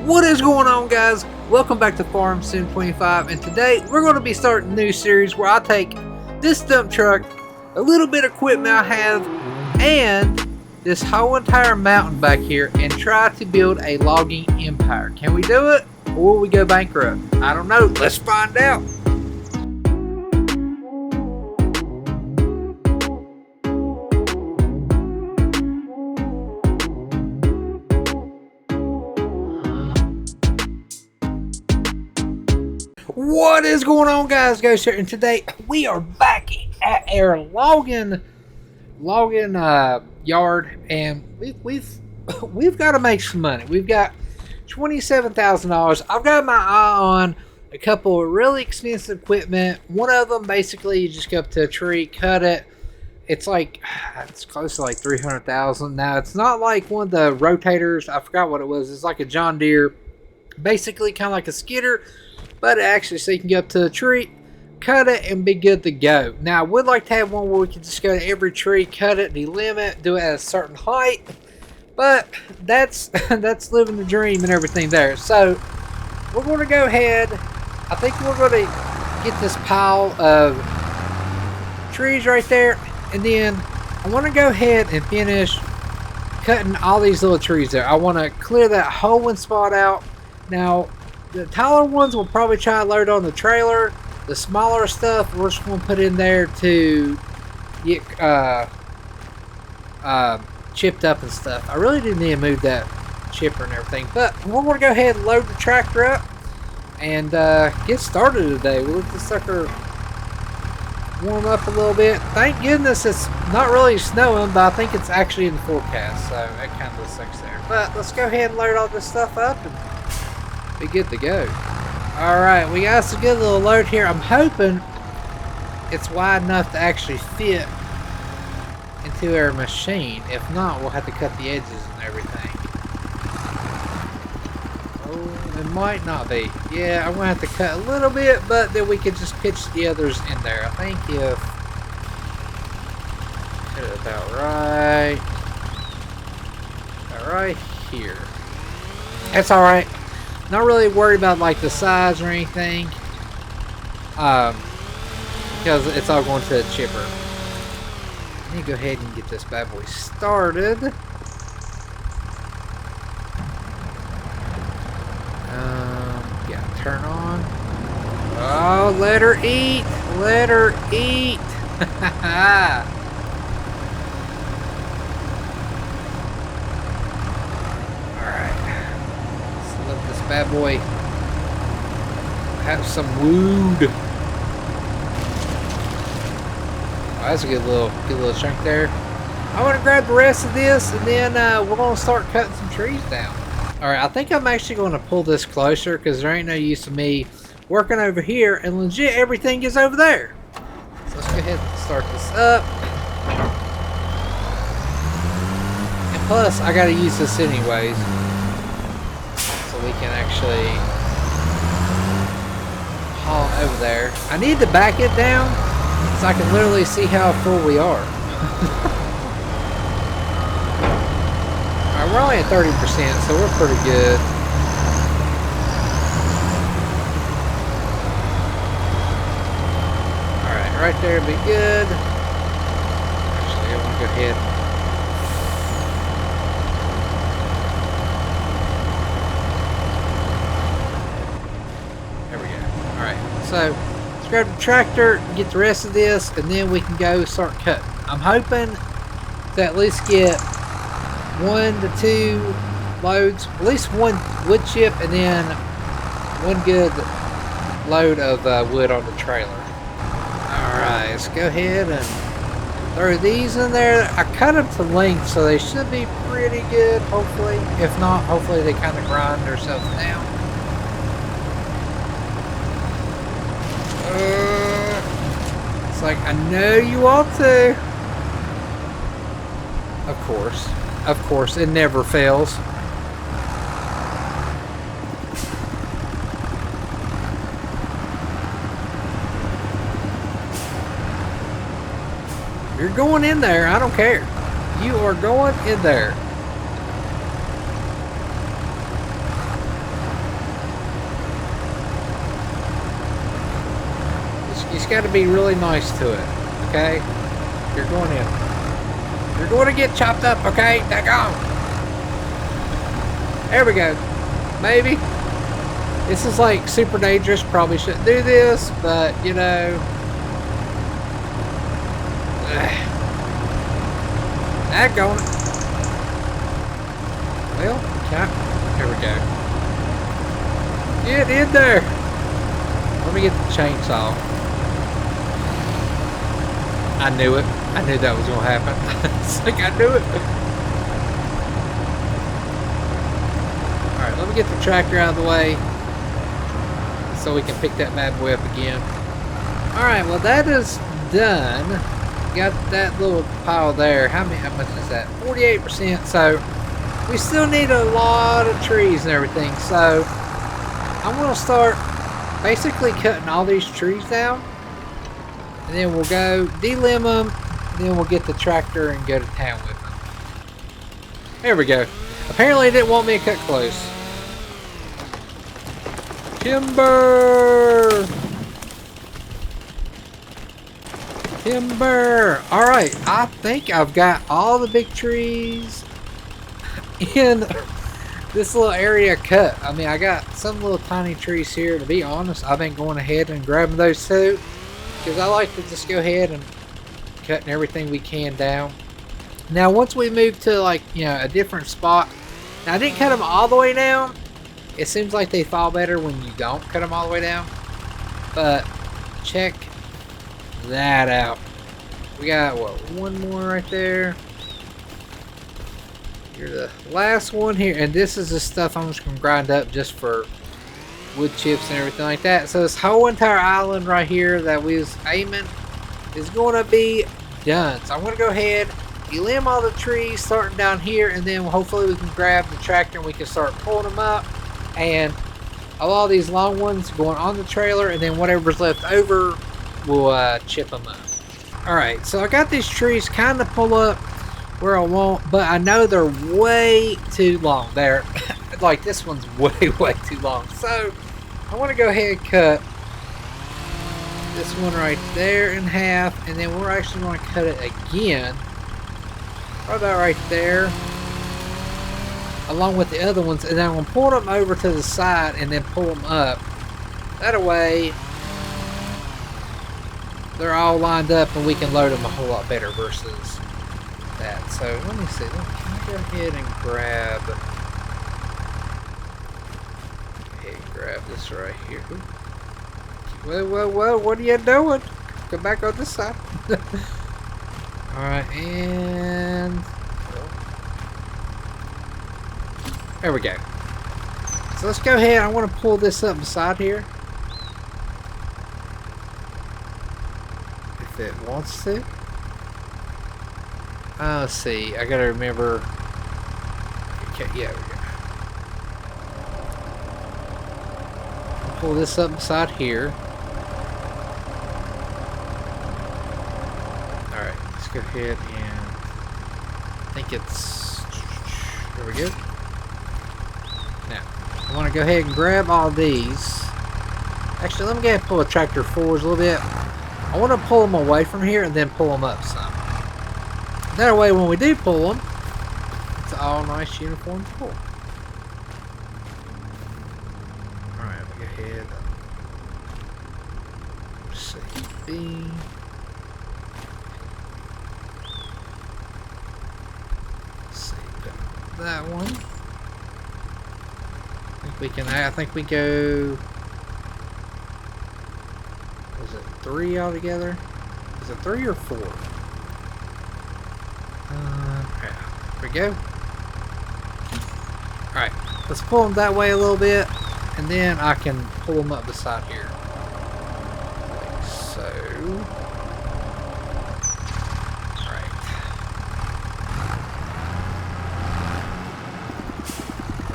What is going on, guys? Welcome back to FS25, and today we're going to be starting a new series where I take this dump truck, a little bit of equipment I have, and this whole entire mountain back here and try to build a logging empire. Can we do it, or will we go bankrupt? I don't know. Let's find out. What is going on, guys? Ghost here, and today we are back at our logging yard, and we've got to make some money. We've got $27,000. I've got my eye on a couple of really expensive equipment. One of them, basically, you just go up to a tree, cut it. It's close to like $300,000. Now, it's not like one of the rotators. I forgot what it was. It's like a John Deere, basically kind of like a skidder. But actually, so you can go up to the tree, cut it, and be good to go. Now, I would like to have one where we can just go to every tree, cut it, delimit, do it at a certain height. But that's living the dream and everything there. So, we're going to go ahead. I think we're going to get this pile of trees right there. And then, I want to go ahead and finish cutting all these little trees there. I want to clear that whole one spot out. Now, the taller ones we'll probably try to load on the trailer. The smaller stuff we're just going to put in there to get chipped up and stuff. I really do need to move that chipper and everything. But we're going to go ahead and load the tractor up and get started today. We'll let the sucker warm up a little bit. Thank goodness it's not really snowing, but I think it's actually in the forecast. So that kind of sucks there. But let's go ahead and load all this stuff up and be good to go. Alright, we got us a good little load here. I'm hoping it's wide enough to actually fit into our machine. If not, we'll have to cut the edges and everything. Oh, it might not be. Yeah, I'm going to have to cut a little bit, but then we could just pitch the others in there. I think if... Get it about right here. That's alright. Not really worried about like the size or anything, because it's all going to the chipper. Let me go ahead and get this bad boy started. Yeah, turn on. Oh, let her eat. Let her eat. Bad boy have some wood. Oh, that's a good little chunk there. I want to grab the rest of this, and then we're going to start cutting some trees down. Alright, I think I'm actually going to pull this closer, because there ain't no use of me working over here and legit everything is over there. So let's go ahead and start this up. And plus, I got to use this anyways. We can actually haul over there. I need to back it down so I can literally see how full we are. Alright, we're only at 30%, so we're pretty good. Alright, right there would be good. Actually, I want to go ahead. So, let's grab the tractor, get the rest of this, and then we can go start cutting. I'm hoping to at least get 1 to 2 loads, at least one wood chip, and then one good load of wood on the trailer. Alright, let's go ahead and throw these in there. I cut them to length, so they should be pretty good, hopefully. If not, hopefully they kind of grind themselves down. It's like, I know you want to. Of course, it never fails. You're going in there, I don't care. You are going in there. just got to be really nice to it, okay? You're going in. You're going to get chopped up, okay? Daggone. There we go. Maybe. This is like super dangerous. Probably shouldn't do this, but you know. Daggone it. Well, here we go. Get in there. Let me get the chainsaw. I knew it. I knew that was going to happen. It's like I knew it. Alright, let me get the tractor out of the way so we can pick that bad boy up again. Alright, well that is done. Got that little pile there. How much is that? 48%. So we still need a lot of trees and everything. So I'm going to start basically cutting all these trees down. And then we'll go delimb them. And then we'll get the tractor and go to town with them. There we go. Apparently it didn't want me to cut close. Timber! Timber! Alright, I think I've got all the big trees in this little area cut. I mean, I got some little tiny trees here. To be honest, I've been going ahead and grabbing those too, because I like to just go ahead and cutting everything we can down. Now, once we move to like, you know, a different spot, now I didn't cut them all the way down. It seems like they fall better when you don't cut them all the way down. But check that out. We got what, one more right there. You're the last one here, and this is the stuff I'm just gonna grind up just for wood chips and everything like that. So this whole entire island right here that we was aiming is going to be done. So I'm going to go ahead, limb all the trees starting down here, and then hopefully we can grab the tractor and we can start pulling them up. And a lot of these long ones going on the trailer, and then whatever's left over, we'll chip them up. Alright, so I got these trees kind of pull up where I want, but I know they're way too long. They're like, this one's way too long. So I want to go ahead and cut this one right there in half, and then we're actually going to cut it again, right about right there, along with the other ones, and then I'm going to pull them over to the side and then pull them up. That way they're all lined up and we can load them a whole lot better versus that. So let me see. Can I go ahead and grab this right here? Well, what are you doing? Come back on this side. Alright, and there we go. So let's go ahead. I want to pull this up beside here. If it wants to. Let's see. I gotta remember. Okay, yeah, we go. I'll pull this up beside here. Alright, let's go ahead and I think it's. There we go. Now, I want to go ahead and grab all these. Actually, let me go ahead and pull the tractor forwards a little bit. I want to pull them away from here and then pull them up some. That way, when we do pull them, it's all nice uniform pull. Alright, we go ahead. Let's see. B. Let's see. That one. I think we go. Was it 3 altogether? Is it 3 or 4? Okay, there we go. Alright, let's pull them that way a little bit, and then I can pull them up beside here. Like so. Alright.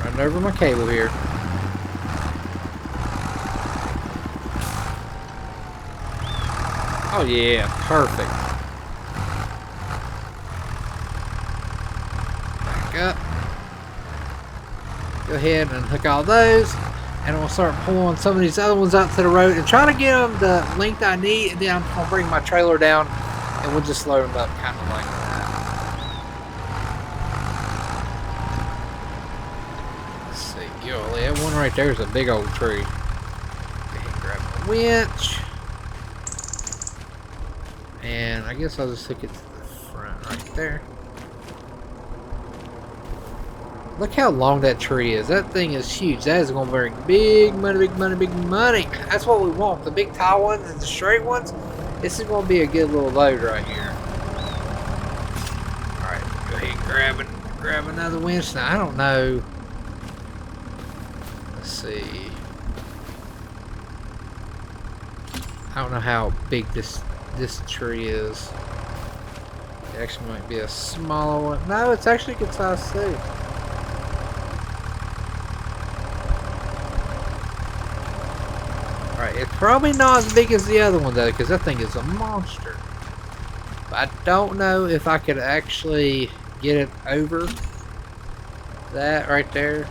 Running over my cable here. Oh yeah, perfect. Back up. Go ahead and hook all those. And I'm gonna start pulling some of these other ones out to the road and try to get them the length I need, and then I'm gonna bring my trailer down and we'll just load them up kind of like that. Let's see, yo, that one right there is a big old tree. Okay, grab a winch. And I guess I'll just hook it to the front right there. Look how long that tree is. That thing is huge. That is going to bring big money, big money, big money. That's what we want. The big tall ones and the straight ones. This is going to be a good little load right here. Alright, go ahead and grab another winch. Now, I don't know. Let's see. I don't know how big this tree is. It actually might be a smaller one. No, it's actually a good size too. Alright, it's probably not as big as the other one though, because that thing is a monster. But I don't know if I could actually get it over that right there.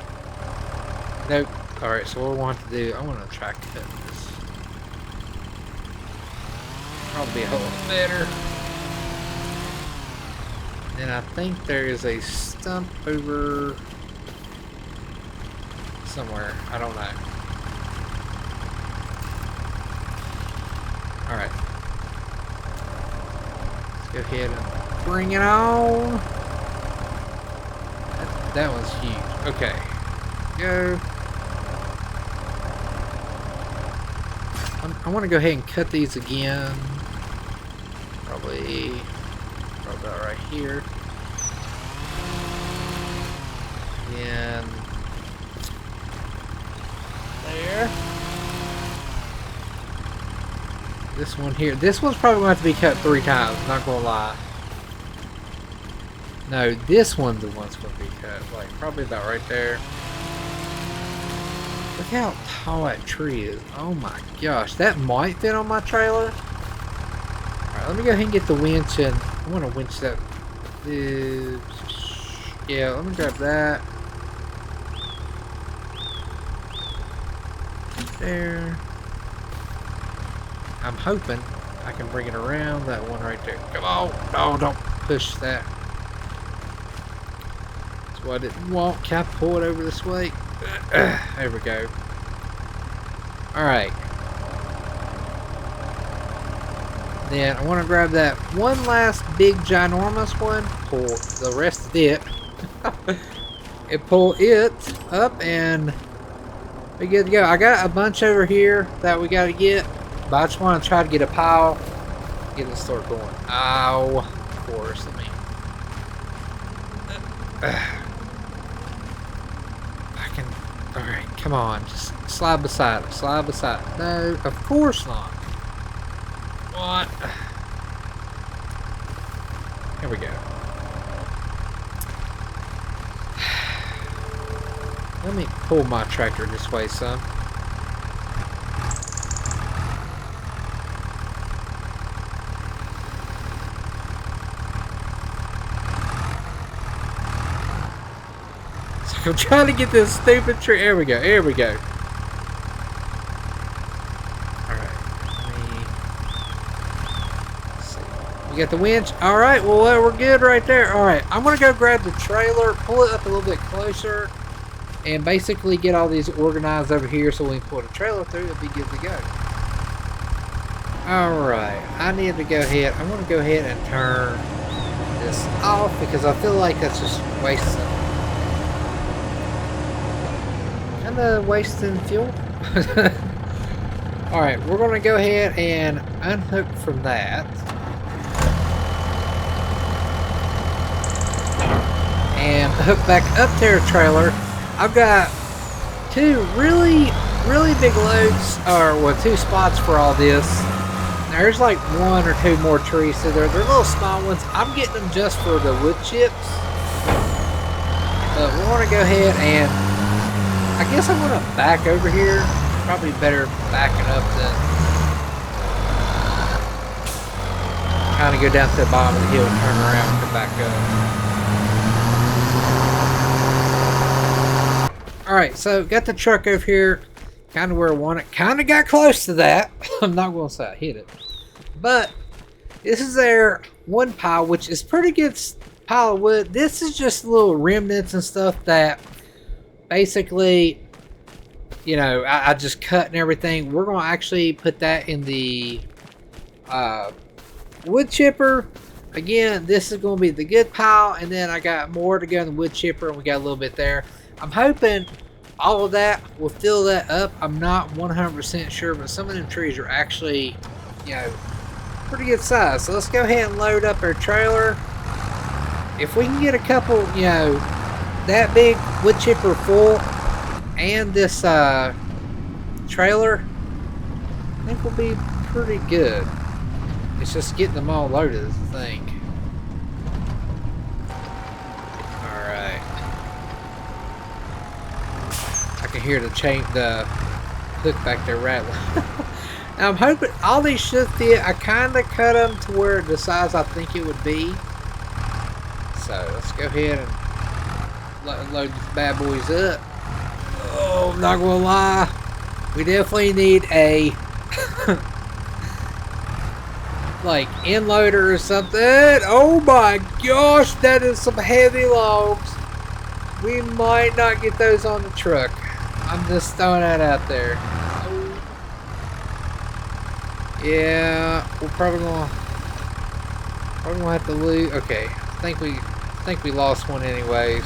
Nope. Alright, so what I want to do, I want to try to cut this. Probably be a whole lot better. And I think there is a stump over somewhere. I don't know. Alright. Let's go ahead and bring it on. That one's huge. Okay. Go. I want to go ahead and cut these again. Probably about right here. And there. This one here. This one's probably going to have to be cut 3 times, not going to lie. No, this one's the one's going to be cut. Like, probably about right there. Look how tall that tree is. Oh my gosh. That might fit on my trailer. Alright, let me go ahead and get the winch and I want to winch that. Yeah, let me grab that. There. I'm hoping I can bring it around that one right there. Come on. No, don't push that. That's what I didn't want. Can I pull it over this way? There we go. Alright. Then I want to grab that one last big ginormous one. Pull the rest of it. And pull it up and we're good to go. I got a bunch over here that we got to get. But I just want to try to get a pile. Get it start going. Ow. Of course. I mean. I can. Alright. Come on. Just slide beside it. Slide beside it. No. Of course not. What? Here we go. Let me pull my tractor this way, son. So I'm trying to get this stupid tree. There we go. Here we go. Got the winch. Alright, well we're good right there. Alright, I'm gonna go grab the trailer, pull it up a little bit closer, and basically get all these organized over here so we can pull the trailer through. It'll be good to go. Alright, I need to go ahead. I want to go ahead and turn this off because I feel like that's just wasting. Kinda wasting fuel. Alright, we're gonna go ahead and unhook from that. And hook back up to our trailer. I've got 2 really big loads, or well, 2 spots for all this. There's like 1 or 2 more trees, so they're little small ones. I'm getting them just for the wood chips. But we want to go ahead and I guess I'm going to back over here. Probably better backing up than kind of go down to the bottom of the hill and turn around and come back up. Alright, so got the truck over here. kind of where I want it. Kind of got close to that. I'm not going to say I hit it. But this is their one pile, which is pretty good pile of wood. This is just little remnants and stuff that basically, you know, I just cut and everything. We're going to actually put that in the wood chipper. Again, this is going to be the good pile, and then I got more to go in the wood chipper, and we got a little bit there. I'm hoping all of that will fill that up. I'm not 100% sure, but some of them trees are actually, you know, pretty good size. So let's go ahead and load up our trailer. If we can get a couple, you know, that big wood chipper full and this trailer, I think we'll be pretty good. It's just getting them all loaded is the thing. Alright. I can hear the hook back there rattling. Now I'm hoping all these should fit. I kind of cut them to where the size I think it would be. So let's go ahead and load these bad boys up. Oh, I'm not gonna lie. We definitely need a like end loader or something. Oh my gosh, that is some heavy logs. We might not get those on the truck. I'm just throwing that out there. Oh. Yeah, we're probably gonna have to lose. Okay, I think we lost one anyways.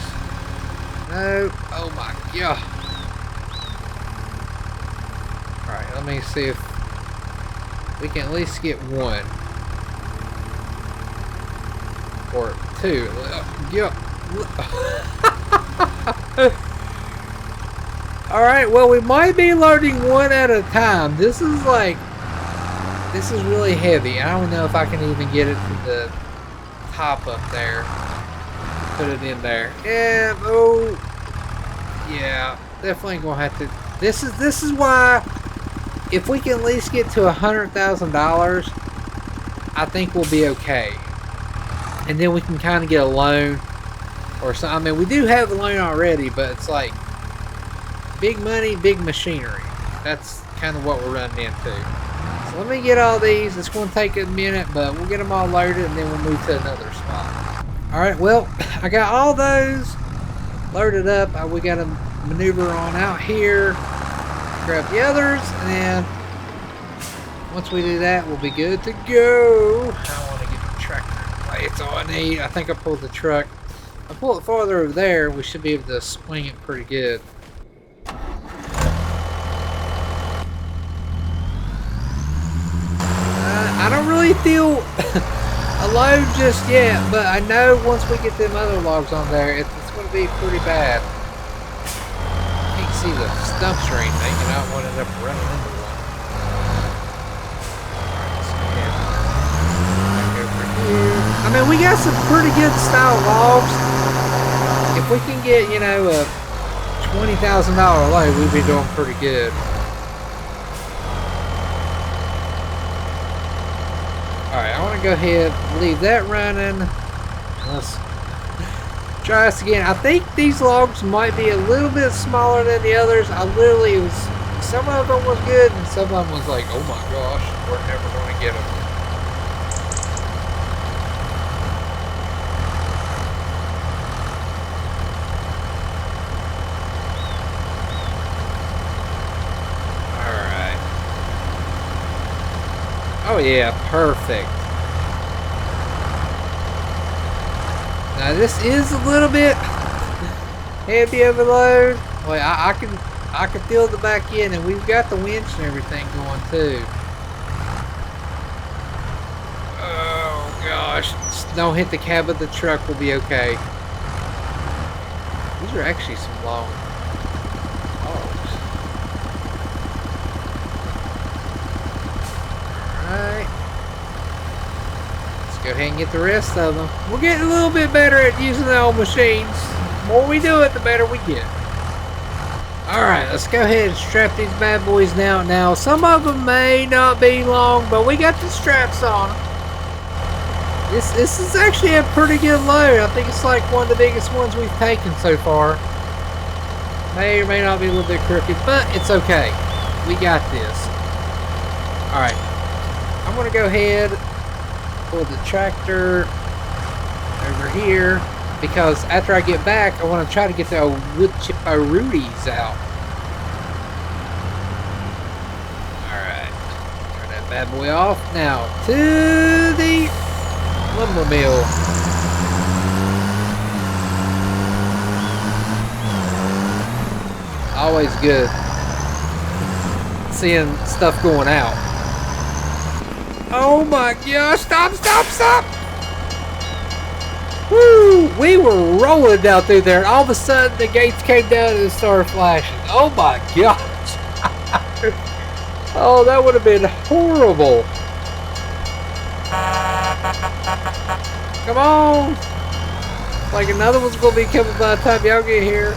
No. Oh my god. All right, let me see if we can at least get one. Or two. Yeah. Alright, well we might be loading one at a time. This is really heavy. I don't know if I can even get it to the top up there. Put it in there. Yeah, oh yeah, definitely gonna have to. This is why if we can at least get to $100,000, I think we'll be okay. And then we can kind of get a loan or something. I mean, we do have the loan already, but it's like big money, big machinery. That's kind of what we're running into. So let me get all these. It's going to take a minute, but we'll get them all loaded and then we'll move to another spot. All right, well, I got all those loaded up. We got to maneuver on out here, grab the others, and then once we do that, we'll be good to go. I want to get the tractor. It's all I need. I think I pulled the truck. I pull it farther over there, we should be able to swing it pretty good. I don't really feel a load just yet, but I know once we get them other logs on there, it's going to be pretty bad. Can't see the stumps or anything, and I don't want to end up running into one. I mean, we got some pretty good style logs. If we can get, you know, a $20,000 load, we'd be doing pretty good. Alright, I want to go ahead and leave that running. Let's try this again. I think these logs might be a little bit smaller than the others. Some of them was good, and some of them was like, oh my gosh, we're never going to get them. Oh yeah, perfect. Now this is a little bit heavy of a load. Well, I can feel the back end, and we've got the winch and everything going too. Oh gosh, just don't hit the cab of the truck, we'll be okay. These are actually some long logs. Alright. Let's go ahead and get the rest of them. We're getting a little bit better at using the old machines. The more we do it, the better we get. Alright, let's go ahead and strap these bad boys down. Now, some of them may not be long, but we got the straps on them. This is actually a pretty good load. I think it's like one of the biggest ones we've taken so far. May or may not be a little bit crooked, but it's okay. We got this. Alright. I'm going to go ahead, pull the tractor over here, because after I get back, I want to try to get the Woodchipping out. Alright. Turn that bad boy off. Now, to the lumber mill. Always good seeing stuff going out. Oh my gosh, stop, stop, stop! Woo! We were rolling down through there, and all of a sudden the gates came down and started flashing. Oh my gosh! Oh, that would have been horrible. Come on! Like another one's gonna be coming by the time y'all get here.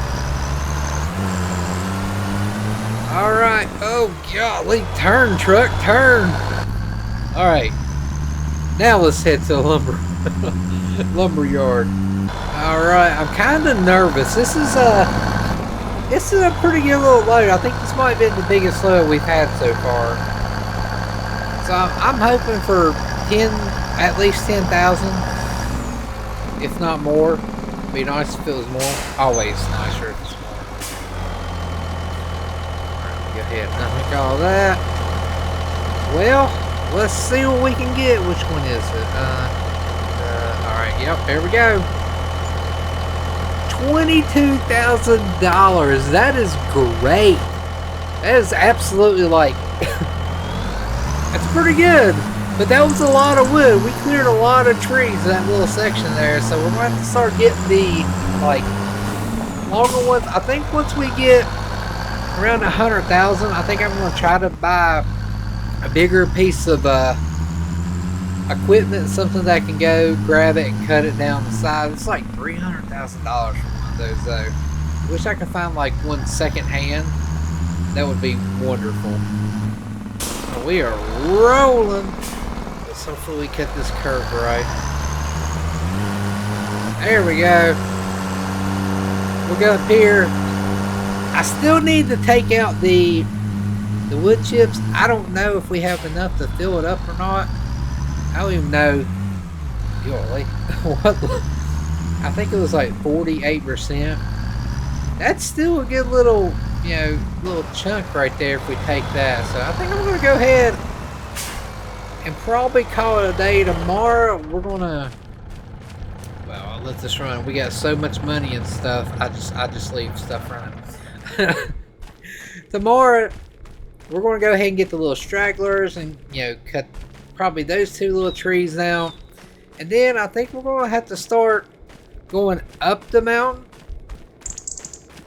Alright, oh golly, turn truck, turn! Alright, now let's head to the lumber yard. Alright, I'm kind of nervous. This is a pretty good little load. I think this might have been the biggest load we've had so far. So I'm hoping for at least 10,000, if not more. It'd be nice if it was more. Always nicer if it's more. Go ahead and unhook all that. Well, let's see what we can get. Which one is it? Alright, yep, there we go. $22,000. That is great. That is absolutely like... that's pretty good. But that was a lot of wood. We cleared a lot of trees in that little section there. So we're going to have to start getting the, like, longer ones. I think once we get around 100,000, I think I'm going to try to buy a bigger piece of equipment, something that can go grab it and cut it down the side. It's like $300,000 for one of those though. Wish I could find like one second hand. That would be wonderful. So we are rolling. Let's hopefully we cut this curve right. There we go. We'll go up here. I still need to take out the wood chips. I don't know if we have enough to fill it up or not. I don't even know. Golly. What? I think it was like 48%. That's still a good little, little chunk right there if we take that. So I think I'm going to go ahead and probably call it a day. Tomorrow we're going to, well, I'll let this run. We got so much money and stuff. I just leave stuff running. Tomorrow we're going to go ahead and get the little stragglers and cut probably those two little trees down, and then I think we're going to have to start going up the mountain.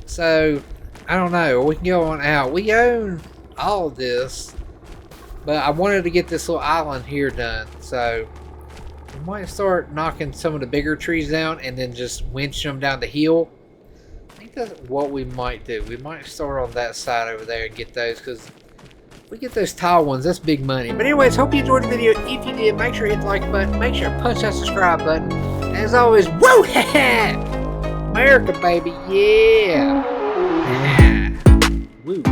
So I don't know, we can go on out. We own all of this, but I wanted to get this little island here done, so we might start knocking some of the bigger trees down and then just winch them down the hill. I think that's what we might do. We might start on that side over there and get those, because if we get those tall ones, that's big money. But anyways, hope you enjoyed the video. If you did, make sure you hit the like button. Make sure you punch that subscribe button. As always, woo! Murica Baby, yeah! Woo!